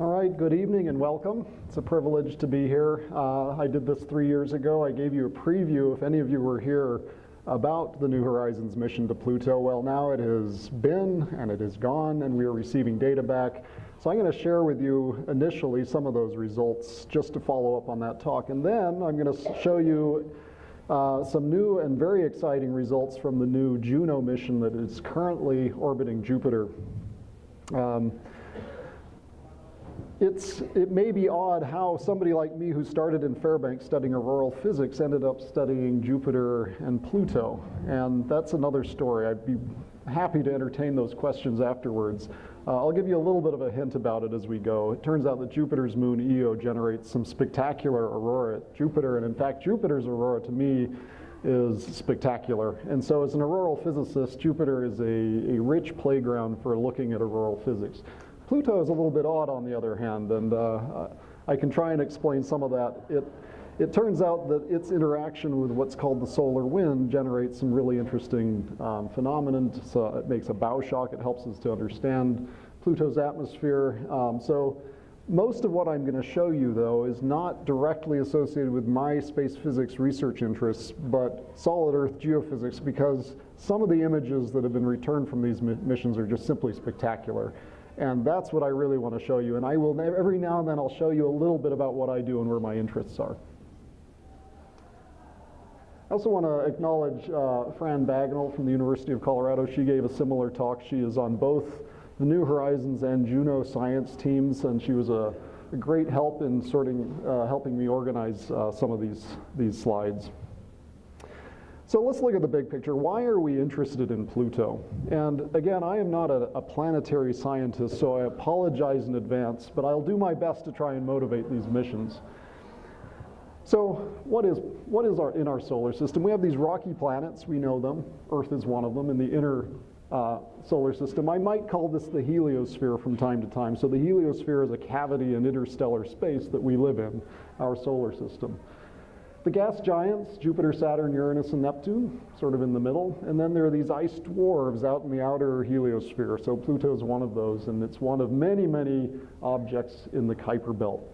All right, good evening and welcome. It's a privilege to be here. I did this 3 years ago. I gave you a preview, if any of you were here, about the New Horizons mission to Pluto. Well, now it has been and it is gone, and we are receiving data back. So I'm going to share with you initially some of those results just to follow up on that talk. And then I'm going to show you some new and very exciting results from the new Juno mission that is currently orbiting Jupiter. It may be odd how somebody like me who started in Fairbanks studying auroral physics ended up studying Jupiter and Pluto, and that's another story. I'd be happy to entertain those questions afterwards. I'll give you a little bit of a hint about it as we go. It turns out that Jupiter's moon Io generates some spectacular aurora at Jupiter, and in fact Jupiter's aurora to me is spectacular. And so as an auroral physicist, Jupiter is a rich playground for looking at auroral physics. Pluto is a little bit odd on the other hand, and I can try and explain some of that. It turns out that its interaction with what's called the solar wind generates some really interesting phenomenon. So it makes a bow shock. It helps us to understand Pluto's atmosphere. So most of what I'm going to show you, though, is not directly associated with my space physics research interests, but solid Earth geophysics, because some of the images that have been returned from these missions are just simply spectacular. And that's what I really want to show you. And I will, every now and then, I'll show you a little bit about what I do and where my interests are. I also want to acknowledge Fran Bagnall from the University of Colorado. She gave a similar talk. She is on both the New Horizons and Juno science teams, and she was a great help in helping me organize some of these slides. So let's look at the big picture. Why are we interested in Pluto? And again, I am not a planetary scientist, so I apologize in advance, but I'll do my best to try and motivate these missions. So what is in our solar system? We have these rocky planets, we know them. Earth is one of them in the inner solar system. I might call this the heliosphere from time to time. So the heliosphere is a cavity in interstellar space that we live in, our solar system. The gas giants, Jupiter, Saturn, Uranus, and Neptune, sort of in the middle. And then there are these ice dwarves out in the outer heliosphere. So Pluto is one of those, and it's one of many, many objects in the Kuiper Belt.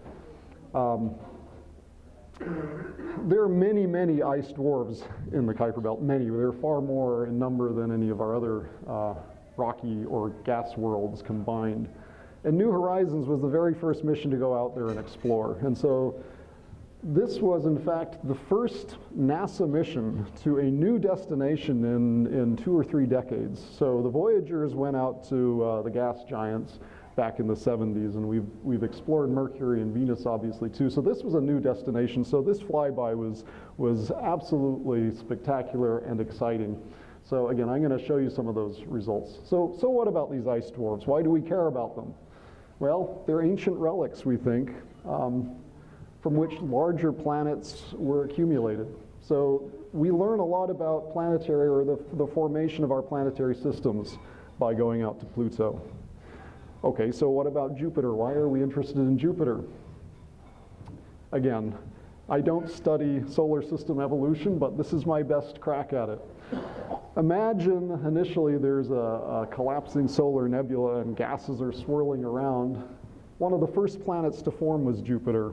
There are many, many ice dwarves in the Kuiper Belt, many. There are far more in number than any of our other rocky or gas worlds combined. And New Horizons was the very first mission to go out there and explore. And so this was, in fact, the first NASA mission to a new destination in 2 or 3 decades. So the Voyagers went out to the gas giants back in the 70s, and we've explored Mercury and Venus, obviously, too. So this was a new destination. So this flyby was absolutely spectacular and exciting. So again, I'm going to show you some of those results. So what about these ice dwarfs? Why do we care about them? Well, they're ancient relics, we think, from which larger planets were accumulated. So we learn a lot about planetary, or the formation of our planetary systems by going out to Pluto. Okay, so what about Jupiter? Why are we interested in Jupiter? Again, I don't study solar system evolution, but this is my best crack at it. Imagine initially there's a collapsing solar nebula and gases are swirling around. One of the first planets to form was Jupiter.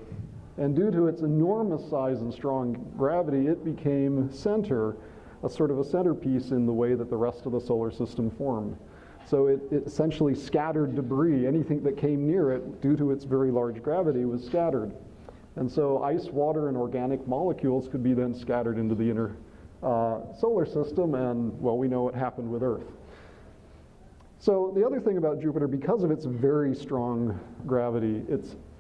And due to its enormous size and strong gravity, it became a sort of a centerpiece in the way that the rest of the solar system formed. So it essentially scattered debris. Anything that came near it, due to its very large gravity, was scattered. And so ice, water, and organic molecules could be then scattered into the inner solar system, and, well, we know what happened with Earth. So the other thing about Jupiter, because of its very strong gravity,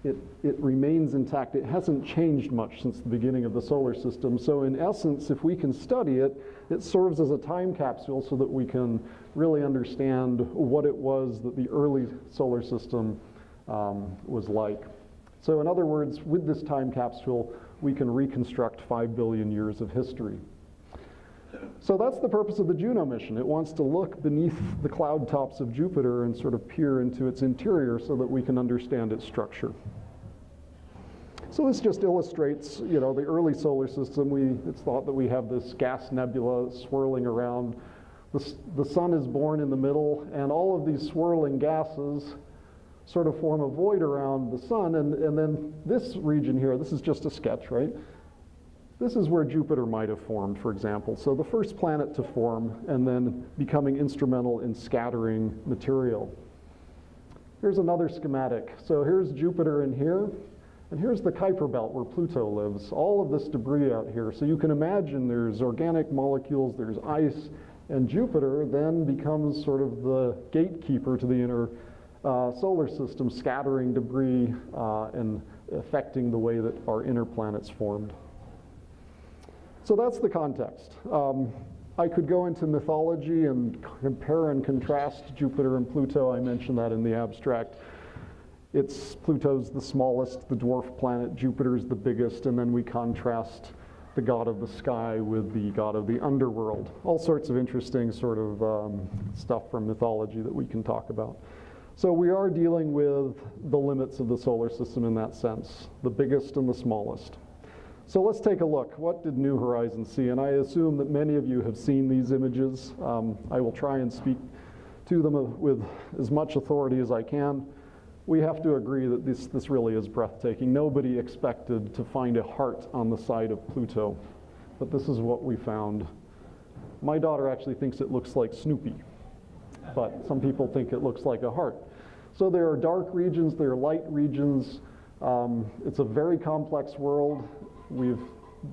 it remains intact. It hasn't changed much since the beginning of the solar system. So in essence, if we can study it, it serves as a time capsule so that we can really understand what it was that the early solar system was like. So in other words, with this time capsule, we can reconstruct 5 billion years of history. So that's the purpose of the Juno mission. It wants to look beneath the cloud tops of Jupiter and sort of peer into its interior so that we can understand its structure. So this just illustrates, the early solar system. It's thought that we have this gas nebula swirling around. The sun is born in the middle, and all of these swirling gases sort of form a void around the sun, and then this region here, this is just a sketch, right? This is where Jupiter might have formed, for example. So the first planet to form and then becoming instrumental in scattering material. Here's another schematic. So here's Jupiter in here, and here's the Kuiper Belt where Pluto lives. All of this debris out here. So you can imagine there's organic molecules, there's ice, and Jupiter then becomes sort of the gatekeeper to the inner solar system, scattering debris and affecting the way that our inner planets formed. So that's the context. I could go into mythology and compare and contrast Jupiter and Pluto. I mentioned that in the abstract. Pluto's the smallest, the dwarf planet, Jupiter's the biggest, and then we contrast the god of the sky with the god of the underworld. All sorts of interesting sort of stuff from mythology that we can talk about. So we are dealing with the limits of the solar system in that sense, the biggest and the smallest. So let's take a look. What did New Horizons see? And I assume that many of you have seen these images. I will try and speak to them with as much authority as I can. We have to agree that this really is breathtaking. Nobody expected to find a heart on the side of Pluto, but this is what we found. My daughter actually thinks it looks like Snoopy, but some people think it looks like a heart. So there are dark regions, there are light regions. It's a very complex world. We've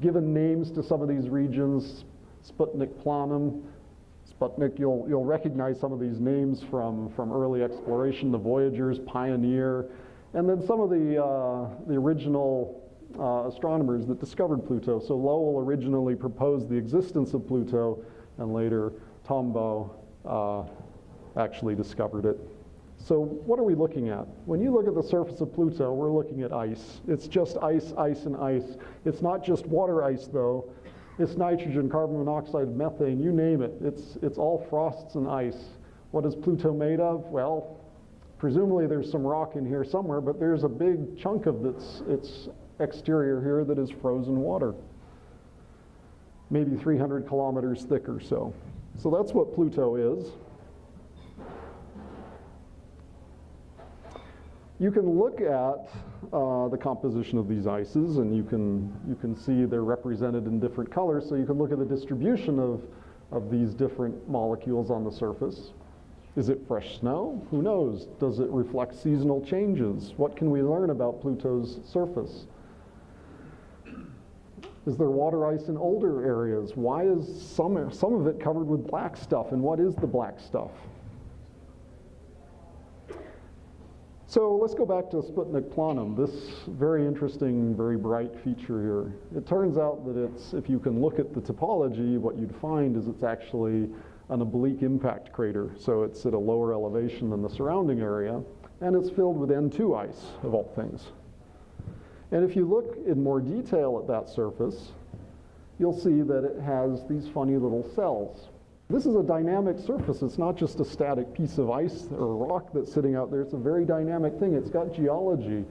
given names to some of these regions, Sputnik Planum. Sputnik, you'll recognize some of these names from early exploration, the Voyagers, Pioneer, and then some of the original astronomers that discovered Pluto. So Lowell originally proposed the existence of Pluto, and later Tombaugh actually discovered it. So what are we looking at? When you look at the surface of Pluto, we're looking at ice. It's just ice, ice, and ice. It's not just water ice, though. It's nitrogen, carbon monoxide, methane, you name it. It's all frosts and ice. What is Pluto made of? Well, presumably there's some rock in here somewhere, but there's a big chunk of its exterior here that is frozen water. Maybe 300 kilometers thick or so. So that's what Pluto is. You can look at the composition of these ices, and you can see they're represented in different colors, so you can look at the distribution of these different molecules on the surface. Is it fresh snow? Who knows? Does it reflect seasonal changes? What can we learn about Pluto's surface? Is there water ice in older areas? Why is some of it covered with black stuff, and what is the black stuff? So let's go back to Sputnik Planum, this very interesting, very bright feature here. It turns out that if you can look at the topology, what you'd find is it's actually an oblique impact crater. So it's at a lower elevation than the surrounding area, and it's filled with N2 ice, of all things. And if you look in more detail at that surface, you'll see that it has these funny little cells. This is a dynamic surface. It's not just a static piece of ice or rock that's sitting out there. It's a very dynamic thing. It's got geology.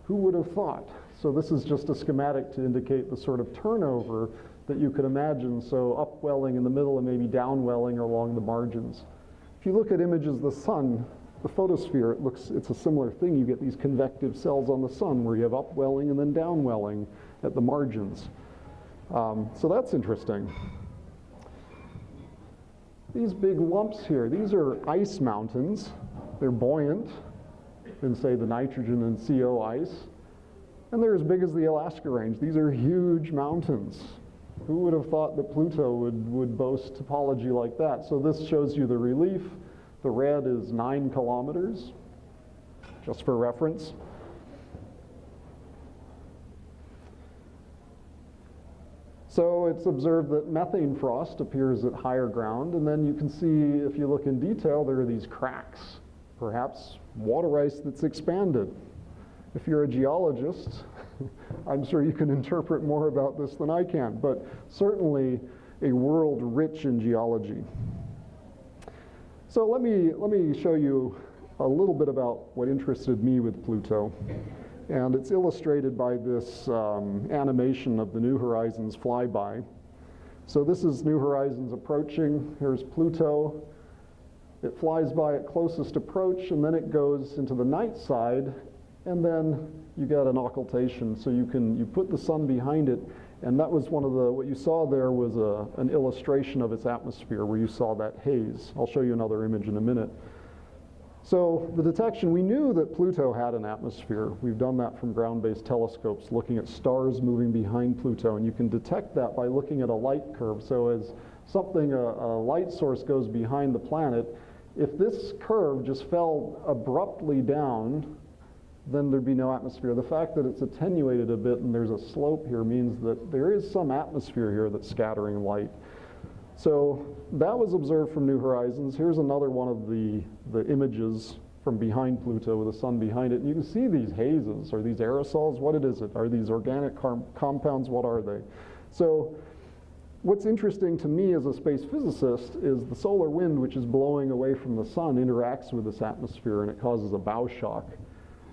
Who would have thought? So this is just a schematic to indicate the sort of turnover that you could imagine. So upwelling in the middle and maybe downwelling along the margins. If you look at images of the sun, the photosphere, it's a similar thing. You get these convective cells on the sun where you have upwelling and then downwelling at the margins. So that's interesting. These big lumps here, these are ice mountains. They're buoyant in, say, the nitrogen and CO ice. And they're as big as the Alaska Range. These are huge mountains. Who would have thought that Pluto would boast topology like that? So this shows you the relief. The red is 9 kilometers, just for reference. So it's observed that methane frost appears at higher ground, and then you can see, if you look in detail, there are these cracks, perhaps water ice that's expanded. If you're a geologist, I'm sure you can interpret more about this than I can, but certainly a world rich in geology. So let me show you a little bit about what interested me with Pluto. And it's illustrated by this animation of the New Horizons flyby. So this is New Horizons approaching. Here's Pluto. It flies by at closest approach, and then it goes into the night side, and then you get an occultation. So you put the sun behind it, and that was one of the, what you saw there was an illustration of its atmosphere where you saw that haze. I'll show you another image in a minute. So the detection, we knew that Pluto had an atmosphere. We've done that from ground-based telescopes, looking at stars moving behind Pluto, and you can detect that by looking at a light curve. So as something, a light source goes behind the planet, if this curve just fell abruptly down, then there'd be no atmosphere. The fact that it's attenuated a bit and there's a slope here means that there is some atmosphere here that's scattering light. So that was observed from New Horizons. Here's another one of the images from behind Pluto with the sun behind it. And you can see these hazes, or these aerosols. What is it? Are these organic compounds? What are they? So what's interesting to me as a space physicist is the solar wind, which is blowing away from the sun, interacts with this atmosphere and it causes a bow shock.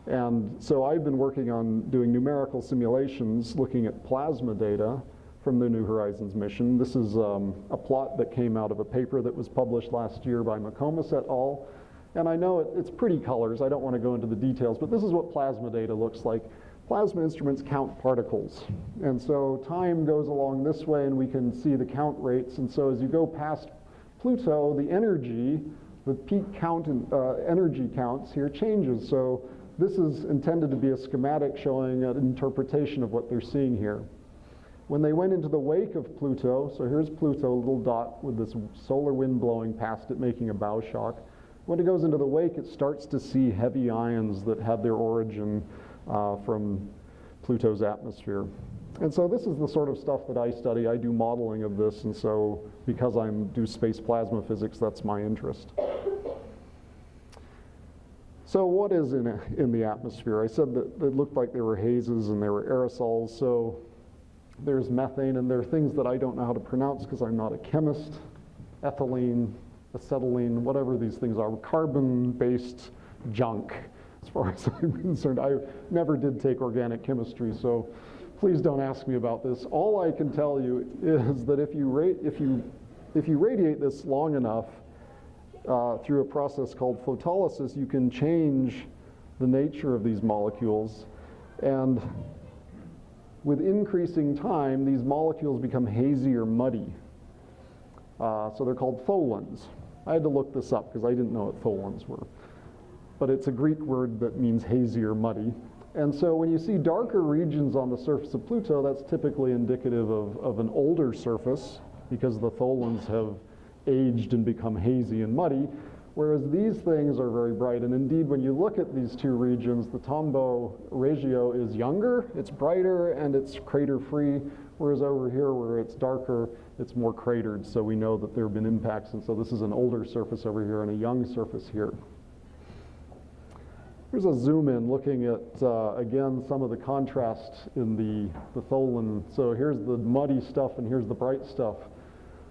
And so I've been working on doing numerical simulations looking at plasma data from the New Horizons mission. This is a plot that came out of a paper that was published last year by McComas et al. And I know it's pretty colors. I don't want to go into the details, but this is what plasma data looks like. Plasma instruments count particles. And so time goes along this way and we can see the count rates. And so as you go past Pluto, the energy, the peak count and energy counts here changes. So this is intended to be a schematic showing an interpretation of what they're seeing here. When they went into the wake of Pluto, so here's Pluto, a little dot with this solar wind blowing past it, making a bow shock. When it goes into the wake, it starts to see heavy ions that have their origin from Pluto's atmosphere. And so this is the sort of stuff that I study. I do modeling of this, and so because I do space plasma physics, that's my interest. So what is in the atmosphere? I said that it looked like there were hazes and there were aerosols. So there's methane, and there are things that I don't know how to pronounce because I'm not a chemist. Ethylene, acetylene, whatever these things are, carbon-based junk, as far as I'm concerned. I never did take organic chemistry, so please don't ask me about this. All I can tell you is that if you radiate this long enough through a process called photolysis, you can change the nature of these molecules, and with increasing time, these molecules become hazy or muddy. So they're called Faux Ones. I had to look this up because I didn't know what Faux Ones were. But it's a Greek word that means hazy or muddy. And so when you see darker regions on the surface of Pluto, that's typically indicative of an older surface because the Faux Ones have aged and become hazy and muddy, whereas these things are very bright. And indeed, when you look at these two regions, the Tombaugh ratio is younger, it's brighter, and it's crater-free, whereas over here, where it's darker, it's more cratered, so we know that there have been impacts, and so this is an older surface over here and a young surface here. Here's a zoom in looking at, again, some of the contrast in the Tholen. So here's the muddy stuff and here's the bright stuff.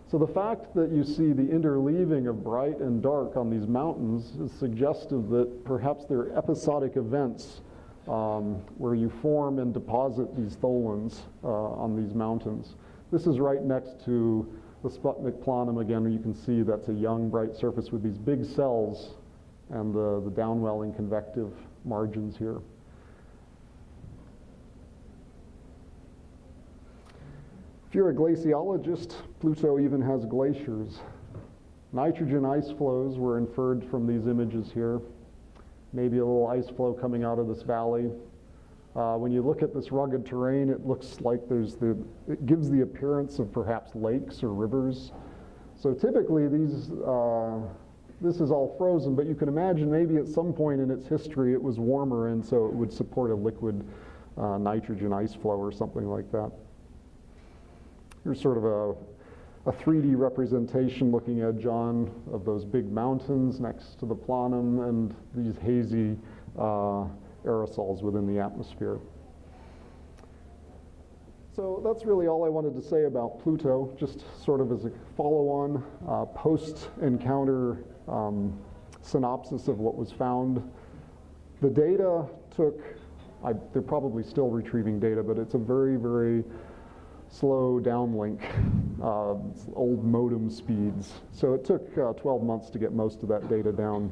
So the fact that you see the interleaving of bright and dark on these mountains is suggestive that perhaps there are episodic events where you form and deposit these tholins on these mountains. This is right next to the Sputnik Planum again, where you can see that's a young bright surface with these big cells and the downwelling convective margins here. If you're a glaciologist, Pluto even has glaciers. Nitrogen ice flows were inferred from these images here. Maybe a little ice flow coming out of this valley. When you look at this rugged terrain, it looks like it gives the appearance of perhaps lakes or rivers. So typically this is all frozen, but you can imagine maybe at some point in its history it was warmer, and so it would support a liquid nitrogen ice flow or something like that. Here's sort of a 3D representation looking at John of those big mountains next to the Planum and these hazy aerosols within the atmosphere. So that's really all I wanted to say about Pluto, just sort of as a follow-on post-encounter synopsis of what was found. The data took, they're probably still retrieving data, but it's a very, very slow downlink, old modem speeds. So it took 12 months to get most of that data down.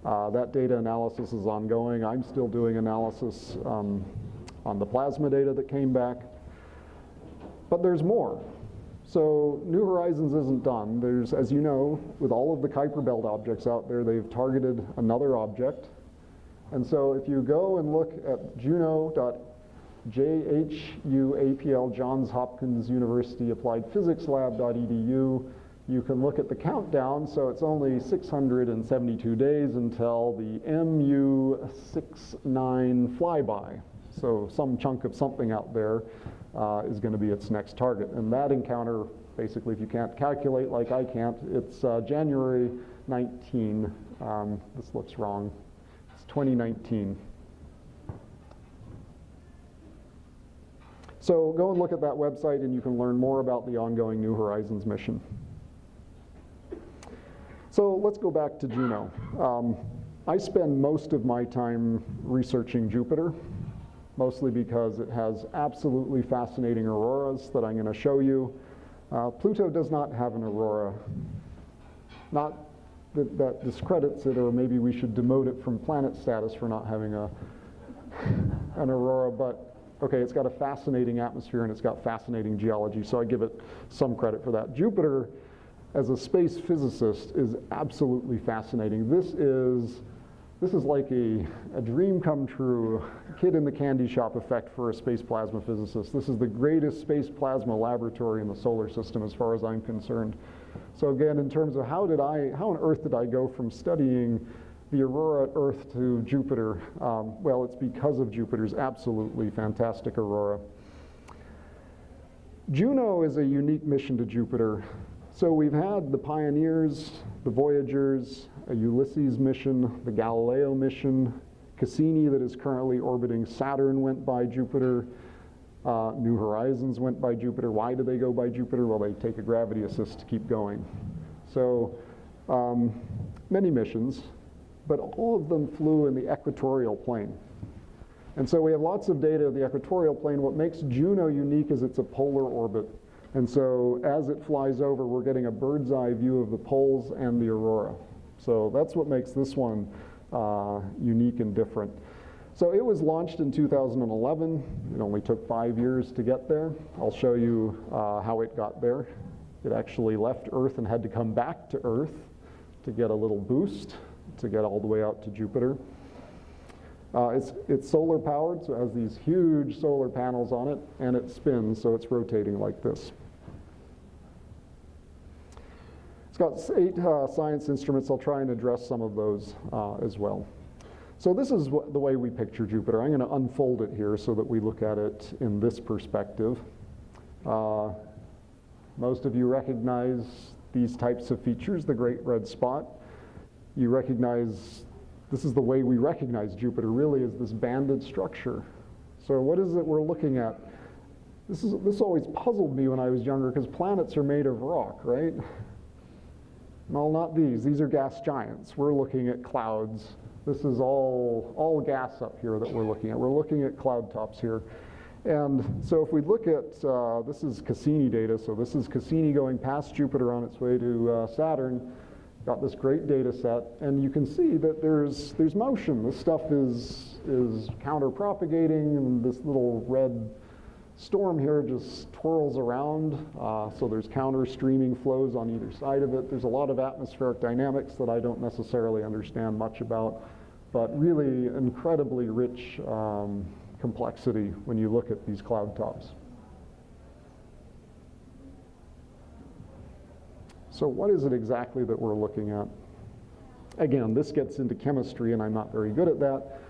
That data analysis is ongoing. I'm still doing analysis on the plasma data that came back. But there's more. So New Horizons isn't done. There's, as you know, with all of the Kuiper Belt objects out there, they've targeted another object. And so if you go and look at juno.jhupl Johns Hopkins University Applied Physics Lab.edu, you can look at the countdown. So it's only 672 days until the MU69 flyby. So some chunk of something out there is going to be its next target. And that encounter, basically, if you can't calculate like I can't, it's January 19. This looks wrong. It's 2019. So go and look at that website and you can learn more about the ongoing New Horizons mission. So let's go back to Juno. I spend most of my time researching Jupiter, mostly because it has absolutely fascinating auroras that I'm going to show you. Pluto does not have an aurora. Not that discredits it, or maybe we should demote it from planet status for not having an aurora, but okay, it's got a fascinating atmosphere and it's got fascinating geology, so I give it some credit for that. Jupiter, as a space physicist, is absolutely fascinating. This is like a dream come true, kid in the candy shop effect for a space plasma physicist. This is the greatest space plasma laboratory in the solar system as far as I'm concerned. So again, in terms of how on earth did I go from studying the aurora at Earth to Jupiter? Well, it's because of Jupiter's absolutely fantastic aurora. Juno is a unique mission to Jupiter. So we've had the Pioneers, the Voyagers, a Ulysses mission, the Galileo mission, Cassini that is currently orbiting Saturn went by Jupiter, New Horizons went by Jupiter. Why do they go by Jupiter? Well, they take a gravity assist to keep going. So many missions, but all of them flew in the equatorial plane. And so we have lots of data of the equatorial plane. What makes Juno unique is it's a polar orbit. And so as it flies over, we're getting a bird's eye view of the poles and the aurora. So that's what makes this one unique and different. So it was launched in 2011. It only took 5 years to get there. I'll show you how it got there. It actually left Earth and had to come back to Earth to get a little boost to get all the way out to Jupiter. It's solar powered, so it has these huge solar panels on it, and it spins, so it's rotating like this. It's got 8 science instruments. I'll try and address some of those as well. So this is the way we picture Jupiter. I'm going to unfold it here so that we look at it in this perspective. Most of you recognize these types of features, the great red spot. You recognize, this is the way we recognize Jupiter really, is this banded structure. So what is it we're looking at? This always puzzled me when I was younger, because planets are made of rock, right? Well, not these. These are gas giants. We're looking at clouds. This is all gas up here that we're looking at. We're looking at cloud tops here. And so if we look at, this is Cassini data. So this is Cassini going past Jupiter on its way to Saturn. Got this great data set. And you can see that there's motion. This stuff is counter-propagating, and this little red storm here just twirls around. So there's counter-streaming flows on either side of it. There's a lot of atmospheric dynamics that I don't necessarily understand much about, but really incredibly rich complexity when you look at these cloud tops. So what is it exactly that we're looking at? Again, this gets into chemistry, and I'm not very good at that.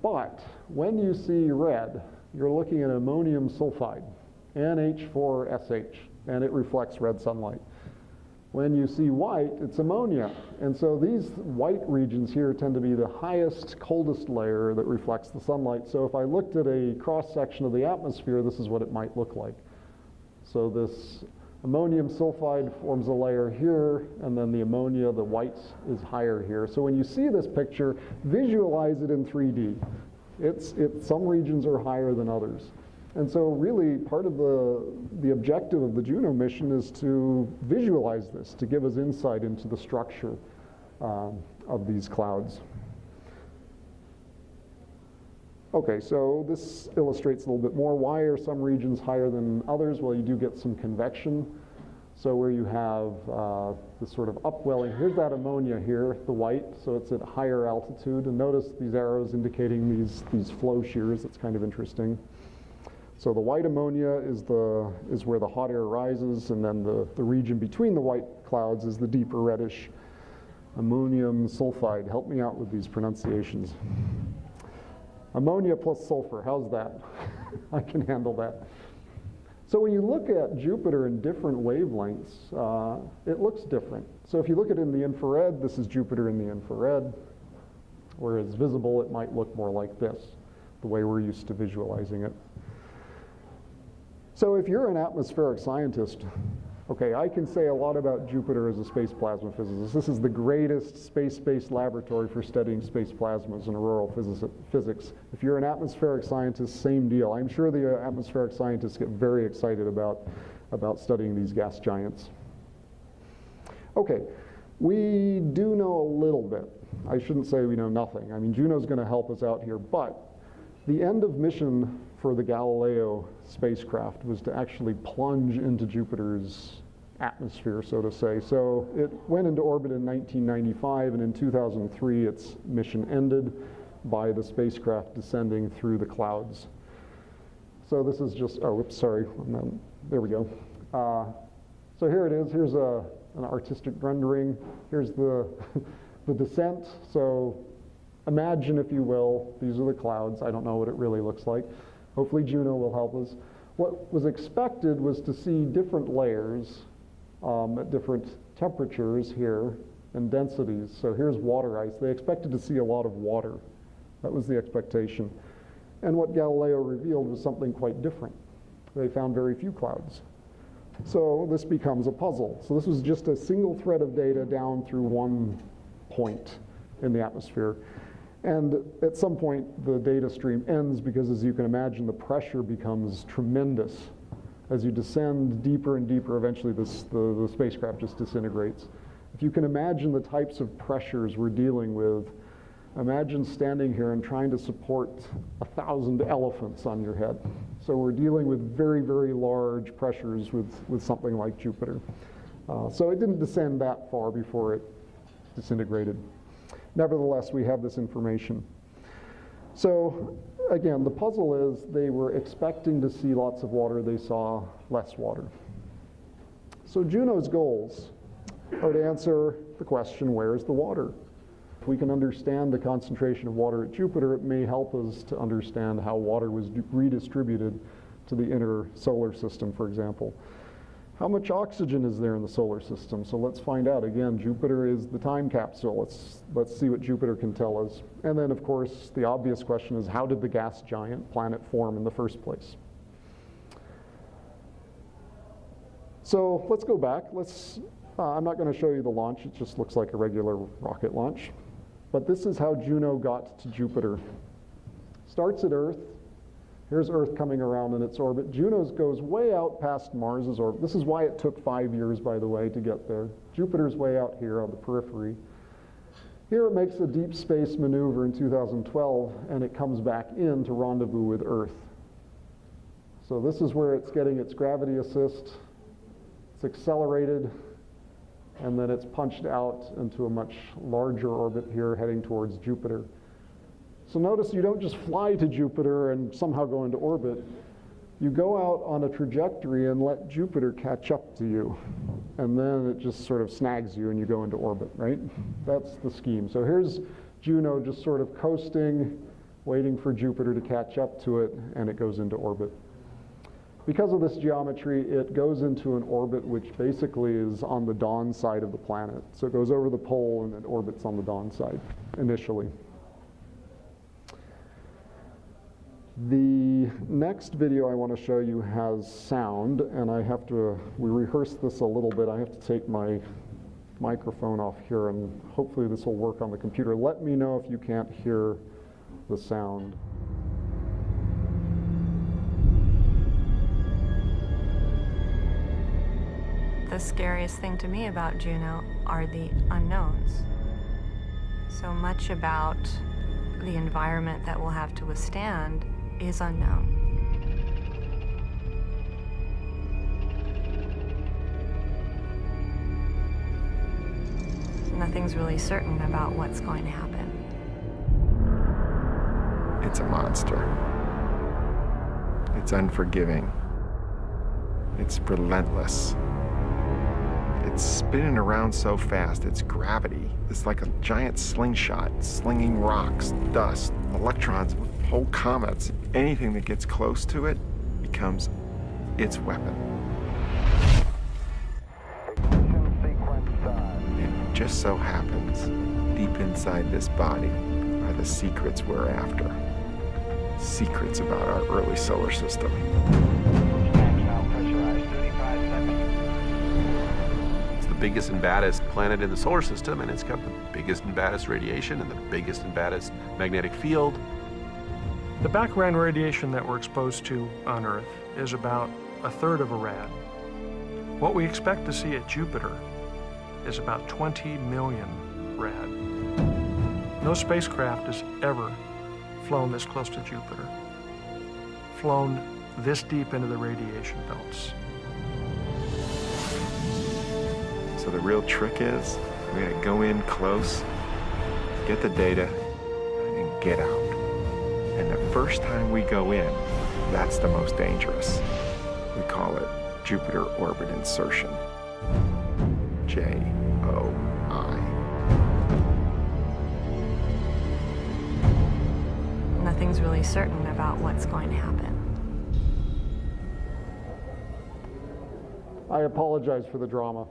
But when you see red, you're looking at ammonium sulfide, NH4SH, and it reflects red sunlight. When you see white, it's ammonia. And so these white regions here tend to be the highest, coldest layer that reflects the sunlight. So if I looked at a cross-section of the atmosphere, this is what it might look like. So this ammonium sulfide forms a layer here, and then the ammonia, the white, is higher here. So when you see this picture, visualize it in 3D. Some regions are higher than others. And so really part of the objective of the Juno mission is to visualize this, to give us insight into the structure of these clouds. Okay, so this illustrates a little bit more. Why are some regions higher than others? Well, you do get some convection. So where you have this sort of upwelling, here's that ammonia here, the white, so it's at higher altitude. And notice these arrows indicating these flow shears. It's kind of interesting. So the white ammonia is where the hot air rises, and then the region between the white clouds is the deeper reddish ammonium sulfide. Help me out with these pronunciations. Ammonia plus sulfur, how's that? I can handle that. So when you look at Jupiter in different wavelengths, it looks different. So if you look at it in the infrared, this is Jupiter in the infrared, whereas visible it might look more like this, the way we're used to visualizing it. So if you're an atmospheric scientist, okay, I can say a lot about Jupiter as a space plasma physicist. This is the greatest space-based laboratory for studying space plasmas and auroral physics. If you're an atmospheric scientist, same deal. I'm sure the atmospheric scientists get very excited about studying these gas giants. Okay, we do know a little bit. I shouldn't say we know nothing. I mean, Juno's going to help us out here, but the end of mission for the Galileo spacecraft was to actually plunge into Jupiter's atmosphere, so to say. So it went into orbit in 1995, and in 2003 its mission ended by the spacecraft descending through the clouds. So this is just, oh, oops, sorry, there we go. So here it is. Here's an artistic rendering. Here's the descent. So imagine, if you will, these are the clouds. I don't know what it really looks like. Hopefully Juno will help us. What was expected was to see different layers at different temperatures here and densities. So here's water ice. They expected to see a lot of water. That was the expectation. And what Galileo revealed was something quite different. They found very few clouds. So this becomes a puzzle. So this was just a single thread of data down through one point in the atmosphere. And at some point, the data stream ends because, as you can imagine, the pressure becomes tremendous. As you descend deeper and deeper, eventually the spacecraft just disintegrates. If you can imagine the types of pressures we're dealing with, imagine standing here and trying to support 1,000 elephants on your head. So we're dealing with very, very large pressures with something like Jupiter. So it didn't descend that far before it disintegrated. Nevertheless, we have this information. So again, the puzzle is they were expecting to see lots of water. They saw less water. So Juno's goals are to answer the question, where's the water? If we can understand the concentration of water at Jupiter, it may help us to understand how water was redistributed to the inner solar system, for example. How much oxygen is there in the solar system? So let's find out. Again, Jupiter is the time capsule. Let's see what Jupiter can tell us. And then, of course, the obvious question is, how did the gas giant planet form in the first place? So let's go back. I'm not going to show you the launch. It just looks like a regular rocket launch. But this is how Juno got to Jupiter. Starts at Earth. Here's Earth coming around in its orbit. Juno's goes way out past Mars's orbit. This is why it took 5 years, by the way, to get there. Jupiter's way out here on the periphery. Here it makes a deep space maneuver in 2012, and it comes back in to rendezvous with Earth. So this is where it's getting its gravity assist. It's accelerated, and then it's punched out into a much larger orbit here, heading towards Jupiter. So notice you don't just fly to Jupiter and somehow go into orbit. You go out on a trajectory and let Jupiter catch up to you. And then it just sort of snags you and you go into orbit, right? That's the scheme. So here's Juno just sort of coasting, waiting for Jupiter to catch up to it, and it goes into orbit. Because of this geometry, it goes into an orbit which basically is on the dawn side of the planet. So it goes over the pole and it orbits on the dawn side initially. The next video I want to show you has sound, and we rehearsed this a little bit. I have to take my microphone off here, and hopefully this will work on the computer. Let me know if you can't hear the sound. The scariest thing to me about Juno are the unknowns. So much about the environment that we'll have to withstand is unknown. Nothing's really certain about what's going to happen. It's a monster. It's unforgiving. It's relentless. It's spinning around so fast, its gravity is like a giant slingshot, slinging rocks, dust, electrons, whole comets. Anything that gets close to it becomes its weapon. It just so happens, deep inside this body are the secrets we're after. Secrets about our early solar system. It's the biggest and baddest planet in the solar system, and it's got the biggest and baddest radiation and the biggest and baddest magnetic field. The background radiation that we're exposed to on Earth is about 1/3 of a rad. What we expect to see at Jupiter is about 20 million rad. No spacecraft has ever flown this close to Jupiter, flown this deep into the radiation belts. So the real trick is, we gotta go in close, get the data, and get out. And the first time we go in, that's the most dangerous. We call it Jupiter Orbit Insertion. J-O-I. Nothing's really certain about what's going to happen. I apologize for the drama.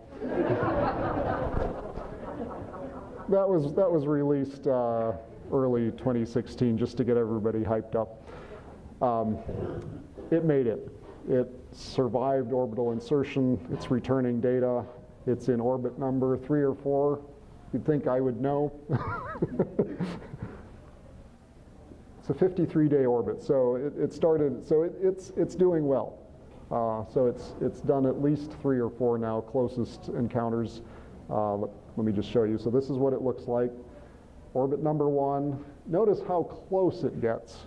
That was released early 2016, just to get everybody hyped up. It made it. It survived orbital insertion. It's returning data. It's in orbit number 3 or 4. You'd think I would know. It's a 53-day orbit, so it started. So it's doing well. So it's done at least 3 or 4 now, closest encounters. Let me just show you. So this is what it looks like. Orbit number 1. Notice how close it gets.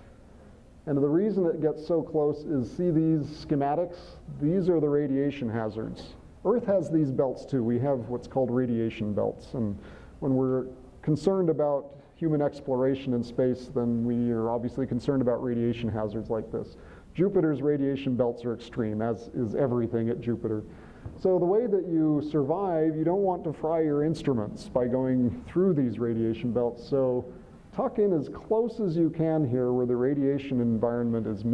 And the reason it gets so close is, see these schematics? These are the radiation hazards. Earth has these belts too. We have what's called radiation belts. And when we're concerned about human exploration in space, then we are obviously concerned about radiation hazards like this. Jupiter's radiation belts are extreme, as is everything at Jupiter. So the way that you survive, you don't want to fry your instruments by going through these radiation belts. So tuck in as close as you can here where the radiation environment is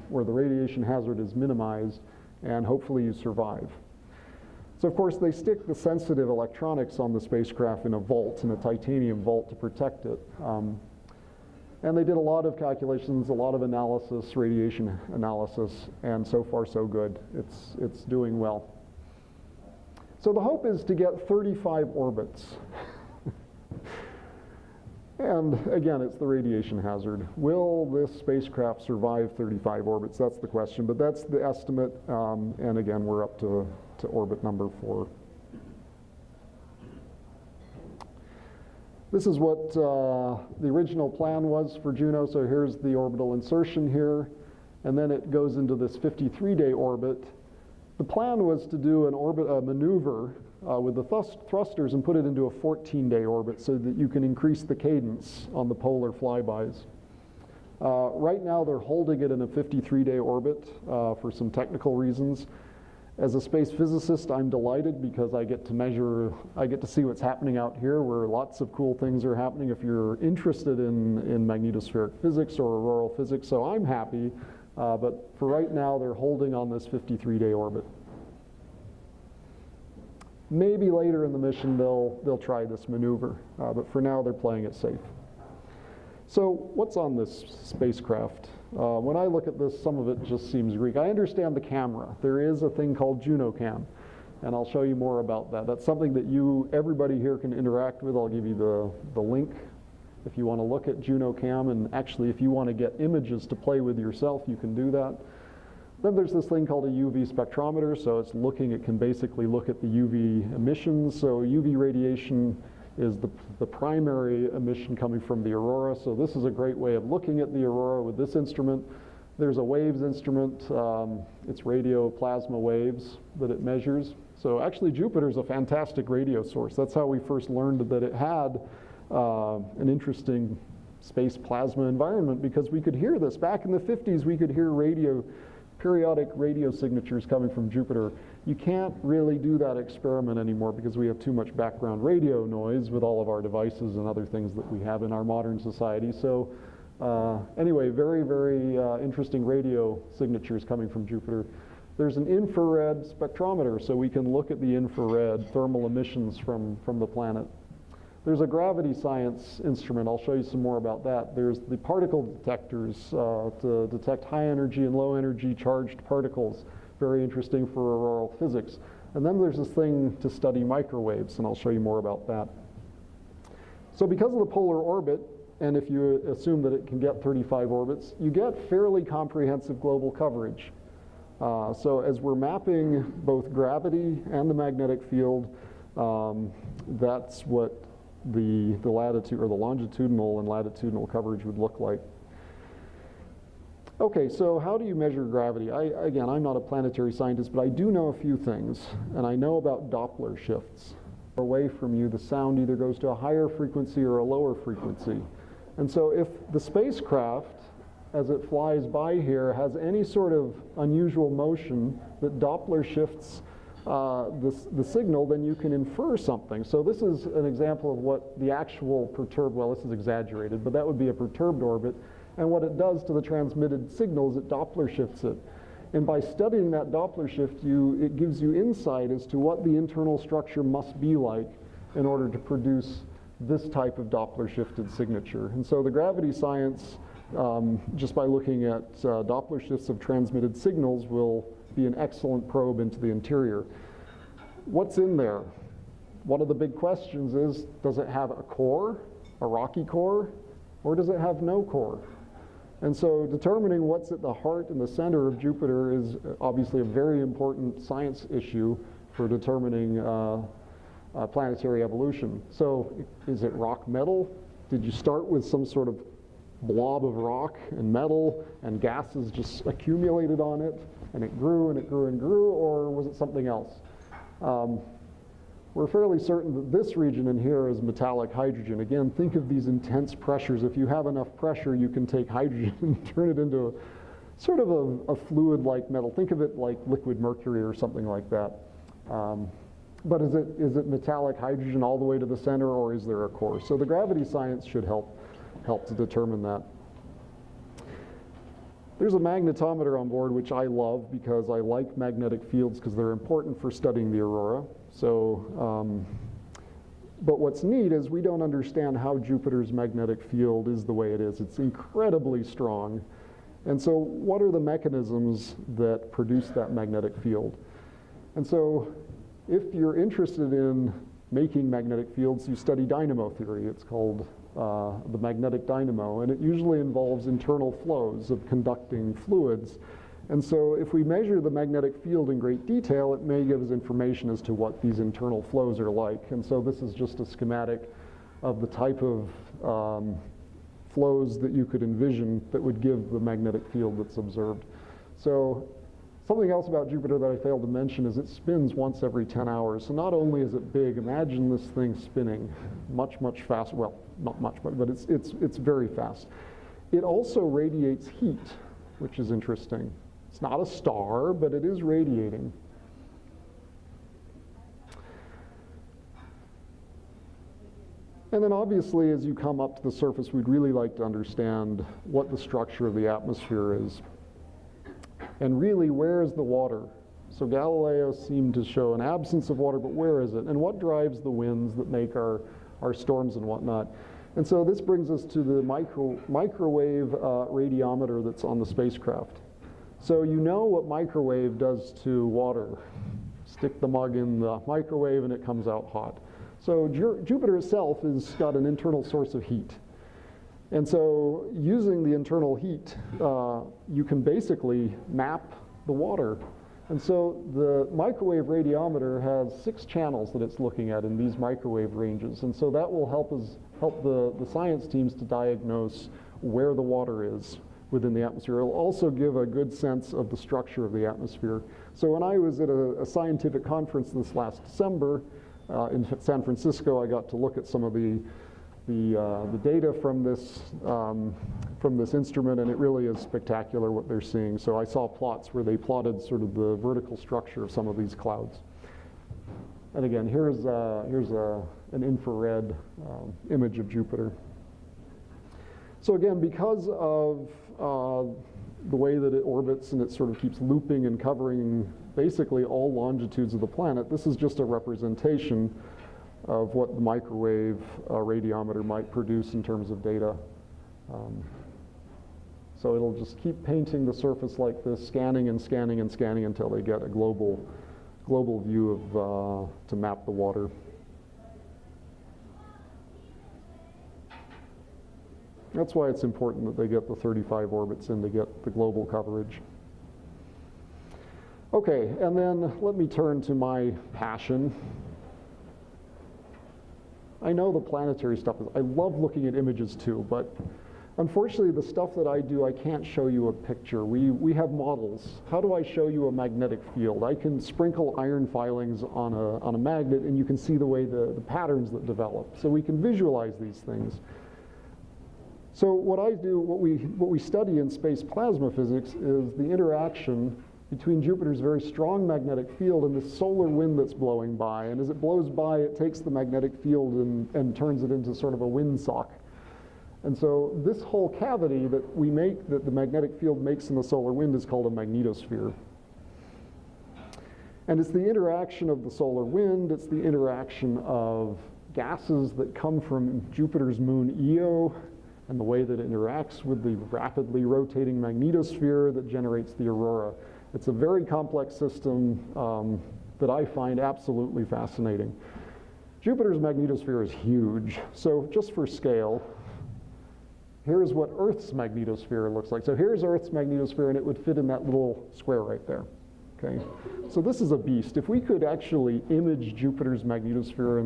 where the radiation hazard is minimized, and hopefully you survive. So of course they stick the sensitive electronics on the spacecraft in a vault, in a titanium vault, to protect it. And they did a lot of calculations, a lot of analysis, radiation analysis, and so far so good. It's doing well. So the hope is to get 35 orbits. And again, it's the radiation hazard. Will this spacecraft survive 35 orbits? That's the question, but that's the estimate. And again, we're up to orbit number 4. This is what the original plan was for Juno. So here's the orbital insertion here, and then it goes into this 53-day orbit. The plan was to do a maneuver with the thrusters and put it into a 14-day orbit so that you can increase the cadence on the polar flybys. Right now they're holding it in a 53-day orbit for some technical reasons. As a space physicist, I'm delighted because I get to see what's happening out here where lots of cool things are happening if you're interested in magnetospheric physics or auroral physics, so I'm happy. But for right now, they're holding on this 53-day orbit. Maybe later in the mission, they'll try this maneuver, but for now, they're playing it safe. So what's on this spacecraft? When I look at this, some of it just seems Greek. I understand the camera. There is a thing called Juno Cam, and I'll show you more about that. That's something that everybody here can interact with. I'll give you the link if you want to look at Juno Cam, and actually if you want to get images to play with yourself, you can do that. Then there's this thing called a UV spectrometer, so it can basically look at the UV emissions. So UV radiation is the primary emission coming from the aurora. So this is a great way of looking at the aurora with this instrument. There's a waves instrument. It's radio plasma waves that it measures. So actually Jupiter's a fantastic radio source. That's how we first learned that it had an interesting space plasma environment, because we could hear this. Back in the 50s, we could hear periodic radio signatures coming from Jupiter. You can't really do that experiment anymore because we have too much background radio noise with all of our devices and other things that we have in our modern society. So anyway, very, very interesting radio signatures coming from Jupiter. There's an infrared spectrometer, so we can look at the infrared thermal emissions from the planet. There's a gravity science instrument. I'll show you some more about that. There's the particle detectors to detect high energy and low energy charged particles. Very interesting for auroral physics. And then there's this thing to study microwaves, and I'll show you more about that. So because of the polar orbit, and if you assume that it can get 35 orbits, you get fairly comprehensive global coverage. So as we're mapping both gravity and the magnetic field, that's what the latitude or the longitudinal and latitudinal coverage would look like. Okay, so how do you measure gravity? Again, I'm not a planetary scientist, but I do know a few things, and I know about Doppler shifts. Away from you, the sound either goes to a higher frequency or a lower frequency. And so if the spacecraft, as it flies by here, has any sort of unusual motion that Doppler shifts the signal, then you can infer something. So this is an example of what the actual perturbed, well, this is exaggerated, but that would be a perturbed orbit. And what it does to the transmitted signal is it Doppler shifts it. And by studying that Doppler shift, it gives you insight as to what the internal structure must be like in order to produce this type of Doppler shifted signature. And so the gravity science, just by looking at Doppler shifts of transmitted signals, will be an excellent probe into the interior. What's in there? One of the big questions is, does it have a core, a rocky core, or does it have no core? And so determining what's at the heart and the center of Jupiter is obviously a very important science issue for determining planetary evolution. So is it rock metal? Did you start with some sort of blob of rock and metal and gases just accumulated on it, and it grew and it grew and grew, or was it something else? We're fairly certain that this region in here is metallic hydrogen. Again, think of these intense pressures. If you have enough pressure, you can take hydrogen and turn it into sort of a fluid-like metal. Think of it like liquid mercury or something like that. But is it metallic hydrogen all the way to the center, or is there a core? So the gravity science should help to determine that. There's a magnetometer on board, which I love because I like magnetic fields because they're important for studying the aurora. So, but what's neat is we don't understand how Jupiter's magnetic field is the way it is. It's incredibly strong. And so what are the mechanisms that produce that magnetic field? And so if you're interested in making magnetic fields, you study dynamo theory. It's called the magnetic dynamo, and it usually involves internal flows of conducting fluids. And so if we measure the magnetic field in great detail, it may give us information as to what these internal flows are like. And so this is just a schematic of the type of flows that you could envision that would give the magnetic field that's observed. So something else about Jupiter that I failed to mention is it spins once every 10 hours. So not only is it big, imagine this thing spinning much, much faster. Well, not much, but it's very fast. It also radiates heat, which is interesting. It's not a star, but it is radiating. And then obviously, as you come up to the surface, we'd really like to understand what the structure of the atmosphere is. And really, where is the water? So Galileo seemed to show an absence of water, but where is it? And what drives the winds that make our storms and whatnot? And so this brings us to the microwave radiometer that's on the spacecraft. So you know what microwave does to water. Stick the mug in the microwave and it comes out hot. So Jupiter itself has got an internal source of heat. And so using the internal heat, you can basically map the water. And so the microwave radiometer has 6 channels that it's looking at in these microwave ranges. And so that will help the science teams to diagnose where the water is within the atmosphere. It'll also give a good sense of the structure of the atmosphere. So when I was at a scientific conference this last December in San Francisco, I got to look at some of the data from this instrument, and it really is spectacular what they're seeing. So I saw plots where they plotted sort of the vertical structure of some of these clouds. And again, here's an infrared image of Jupiter. So again, because of the way that it orbits and it sort of keeps looping and covering basically all longitudes of the planet, this is just a representation of what the microwave radiometer might produce in terms of data. So it'll just keep painting the surface like this, scanning and scanning and scanning until they get a global view of to map the water. That's why it's important that they get the 35 orbits in to get the global coverage. Okay, and then let me turn to my passion. I know the planetary stuff I love looking at images too, but unfortunately the stuff that I do, I can't show you a picture. We have models. How do I show you a magnetic field? I can sprinkle iron filings on a magnet and you can see the way the patterns that develop. So we can visualize these things. So what I do, what we study in space plasma physics is the interaction between Jupiter's very strong magnetic field and this solar wind that's blowing by. And as it blows by, it takes the magnetic field and turns it into sort of a windsock. And so this whole cavity that we make, that the magnetic field makes in the solar wind, is called a magnetosphere. And it's the interaction of the solar wind, it's the interaction of gases that come from Jupiter's moon Io, and the way that it interacts with the rapidly rotating magnetosphere that generates the aurora. It's a very complex system that I find absolutely fascinating. Jupiter's magnetosphere is huge. So just for scale, here's what Earth's magnetosphere looks like. So here's Earth's magnetosphere, and it would fit in that little square right there. Okay, so this is a beast. If we could actually image Jupiter's magnetosphere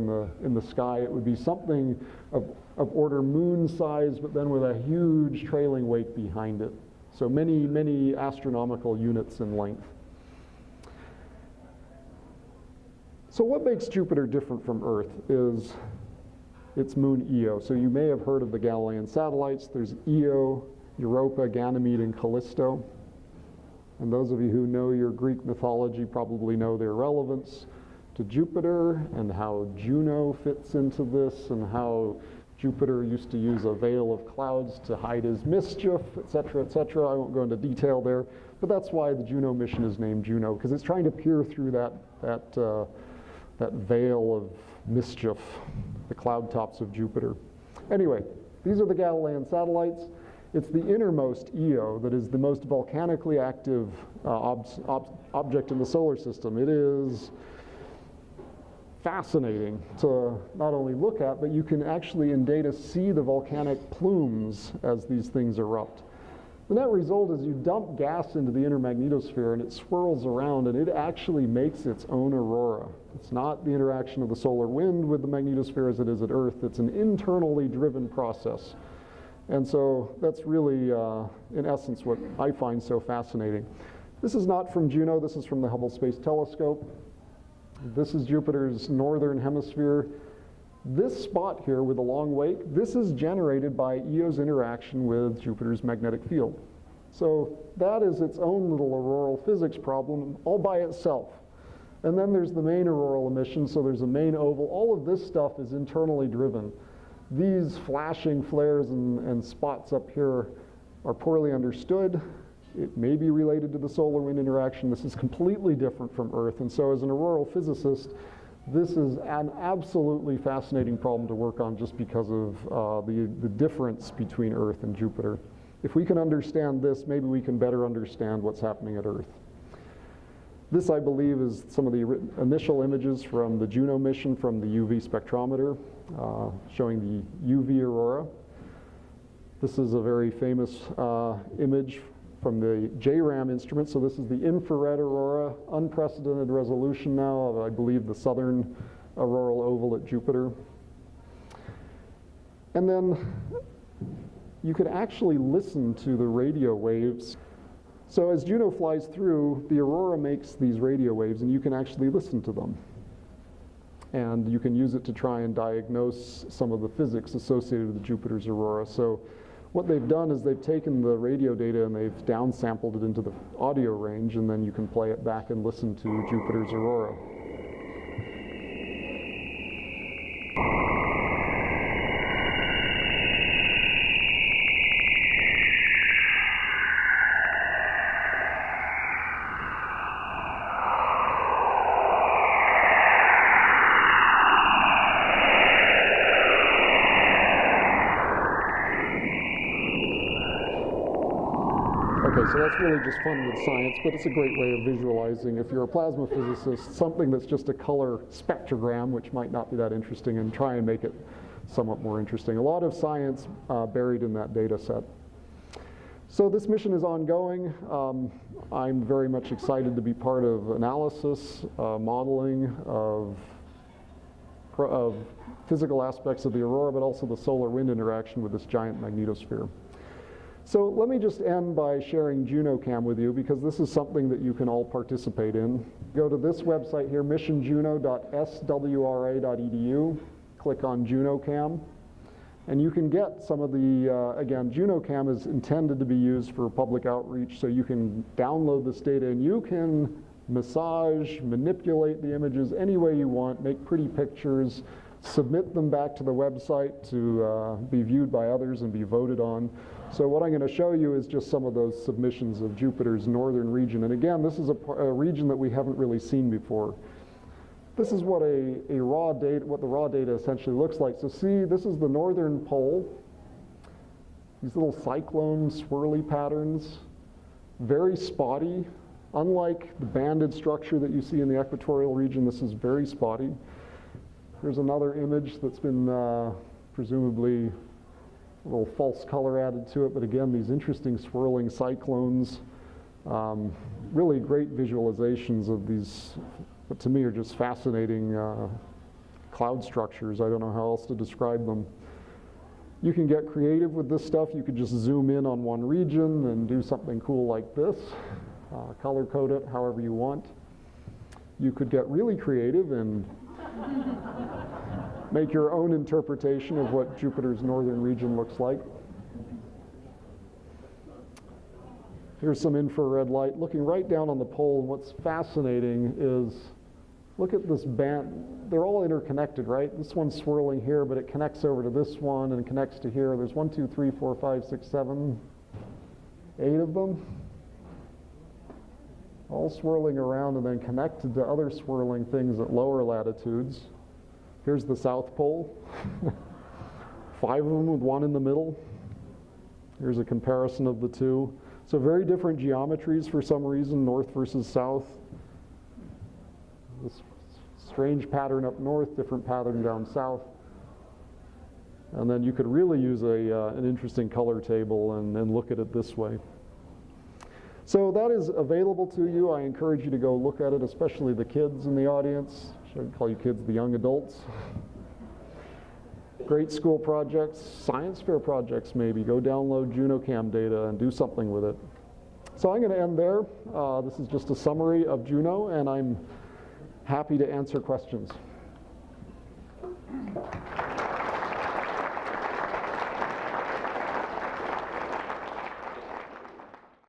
in the sky, it would be something of order moon size, but then with a huge trailing weight behind it. So many, many astronomical units in length. So what makes Jupiter different from Earth is its moon Io. So you may have heard of the Galilean satellites. There's Io, Europa, Ganymede, and Callisto. And those of you who know your Greek mythology probably know their relevance to Jupiter and how Juno fits into this and how Jupiter used to use a veil of clouds to hide his mischief, et cetera, et cetera. I won't go into detail there, but that's why the Juno mission is named Juno, because it's trying to peer through that veil of mischief, the cloud tops of Jupiter. Anyway, these are the Galilean satellites. It's the innermost Io that is the most volcanically active object in the solar system. It is fascinating to not only look at, but you can actually in data see the volcanic plumes as these things erupt. The net result is you dump gas into the inner magnetosphere and it swirls around and it actually makes its own aurora. It's not the interaction of the solar wind with the magnetosphere as it is at Earth. It's an internally driven process. And so that's really, in essence, what I find so fascinating. This is not from Juno. This is from the Hubble Space Telescope. This is Jupiter's northern hemisphere. This spot here with the long wake, this is generated by Io's interaction with Jupiter's magnetic field. So that is its own little auroral physics problem all by itself. And then there's the main auroral emission, so there's a main oval. All of this stuff is internally driven. These flashing flares and spots up here are poorly understood. It may be related to the solar wind interaction. This is completely different from Earth. And so as an auroral physicist, this is an absolutely fascinating problem to work on just because of the difference between Earth and Jupiter. If we can understand this, maybe we can better understand what's happening at Earth. This, I believe, is some of the initial images from the Juno mission from the UV spectrometer, showing the UV aurora. This is a very famous image from the JRAM instrument. So this is the infrared aurora, unprecedented resolution now of, I believe, the southern auroral oval at Jupiter. And then you could actually listen to the radio waves. So as Juno flies through, the aurora makes these radio waves, and you can actually listen to them. And you can use it to try and diagnose some of the physics associated with Jupiter's aurora. So what they've done is they've taken the radio data and they've downsampled it into the audio range, and then you can play it back and listen to Jupiter's aurora. Okay, so that's really just fun with science, but it's a great way of visualizing, if you're a plasma physicist, something that's just a color spectrogram, which might not be that interesting, and try and make it somewhat more interesting. A lot of science buried in that data set. So this mission is ongoing. I'm very much excited to be part of analysis, modeling of physical aspects of the aurora, but also the solar-wind interaction with this giant magnetosphere. So let me just end by sharing Juno Cam with you, because this is something that you can all participate in. Go to this website here, missionjuno.swra.edu, click on Juno Cam, and you can get some of the, again, Juno Cam is intended to be used for public outreach, so you can download this data and you can massage, manipulate the images any way you want, make pretty pictures, submit them back to the website to be viewed by others and be voted on. So what I'm going to show you is just some of those submissions of Jupiter's northern region. And again, this is a region that we haven't really seen before. This is what the raw data essentially looks like. So see, this is the northern pole. These little cyclone swirly patterns, very spotty. Unlike the banded structure that you see in the equatorial region, this is very spotty. Here's another image that's been presumably a little false color added to it, but again, these interesting swirling cyclones, really great visualizations of these, what to me are just fascinating cloud structures. I don't know how else to describe them. You can get creative with this stuff. You could just zoom in on one region and do something cool like this, color code it however you want. You could get really creative and make your own interpretation of what Jupiter's northern region looks like. Here's some infrared light looking right down on the pole. And what's fascinating is, look at this band. They're all interconnected, right? This one's swirling here, but it connects over to this one and connects to here. There's 1, 2, 3, 4, 5, 6, 7, 8 of them, all swirling around and then connected to other swirling things at lower latitudes. Here's the South Pole, 5 of them with one in the middle. Here's a comparison of the two. So very different geometries for some reason, north versus south. This strange pattern up north, different pattern down south. And then you could really use an interesting color table and look at it this way. So that is available to you. I encourage you to go look at it, especially the kids in the audience. Should I call you kids the young adults? Great school projects, science fair projects maybe. Go download Juno Cam data and do something with it. So I'm going to end there. This is just a summary of Juno, and I'm happy to answer questions.